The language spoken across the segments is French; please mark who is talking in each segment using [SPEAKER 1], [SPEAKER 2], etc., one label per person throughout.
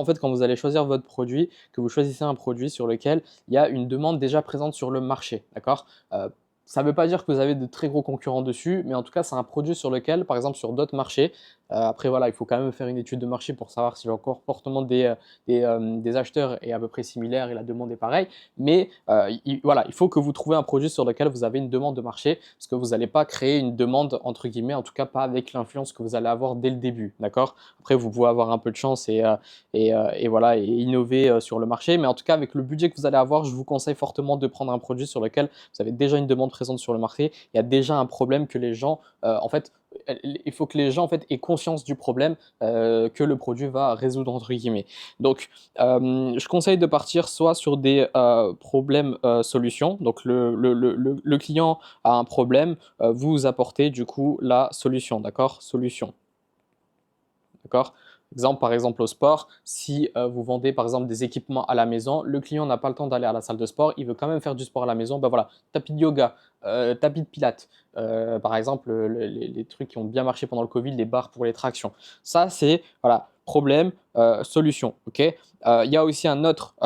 [SPEAKER 1] En fait, quand vous allez choisir votre produit, que vous choisissez un produit sur lequel il y a une demande déjà présente sur le marché, d'accord? Ça ne veut pas dire que vous avez de très gros concurrents dessus, mais en tout cas, c'est un produit sur lequel, par exemple, sur d'autres marchés, après voilà, il faut quand même faire une étude de marché pour savoir si le comportement des acheteurs est à peu près similaire et la demande est pareille. Mais voilà, il faut que vous trouviez un produit sur lequel vous avez une demande de marché, parce que vous n'allez pas créer une demande, entre guillemets, en tout cas pas avec l'influence que vous allez avoir dès le début, d'accord? Après, vous pouvez avoir un peu de chance et voilà, et innover sur le marché. Mais en tout cas, avec le budget que vous allez avoir, je vous conseille fortement de prendre un produit sur lequel vous avez déjà une demande présente sur le marché. Il y a déjà un problème que les gens, en fait, il faut que les gens en fait aient conscience du problème que le produit va résoudre entre guillemets. Donc, je conseille de partir soit sur des problèmes solutions. Donc, le client a un problème, vous apportez du coup la solution, d'accord? Solution. D'accord? Par exemple au sport, si vous vendez par exemple des équipements à la maison, le client n'a pas le temps d'aller à la salle de sport, il veut quand même faire du sport à la maison, ben voilà, tapis de yoga, tapis de pilates, par exemple les trucs qui ont bien marché pendant le Covid, les barres pour les tractions. Ça c'est voilà, problème, solution. Ok. Il y a aussi un autre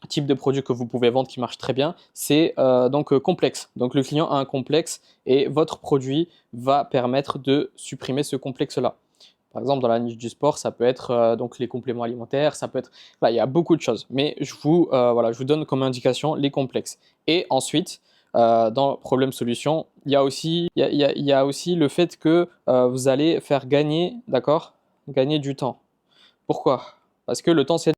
[SPEAKER 1] type de produit que vous pouvez vendre qui marche très bien, c'est donc complexe. Donc le client a un complexe et votre produit va permettre de supprimer ce complexe-là. Par exemple, dans la niche du sport, ça peut être donc les compléments alimentaires, ça peut être, il y a beaucoup de choses. Mais voilà, je vous donne comme indication les complexes. Et ensuite, dans problème-solution, il y a aussi le fait que vous allez faire gagner, d'accord, gagner du temps. Pourquoi? Parce que le temps, c'est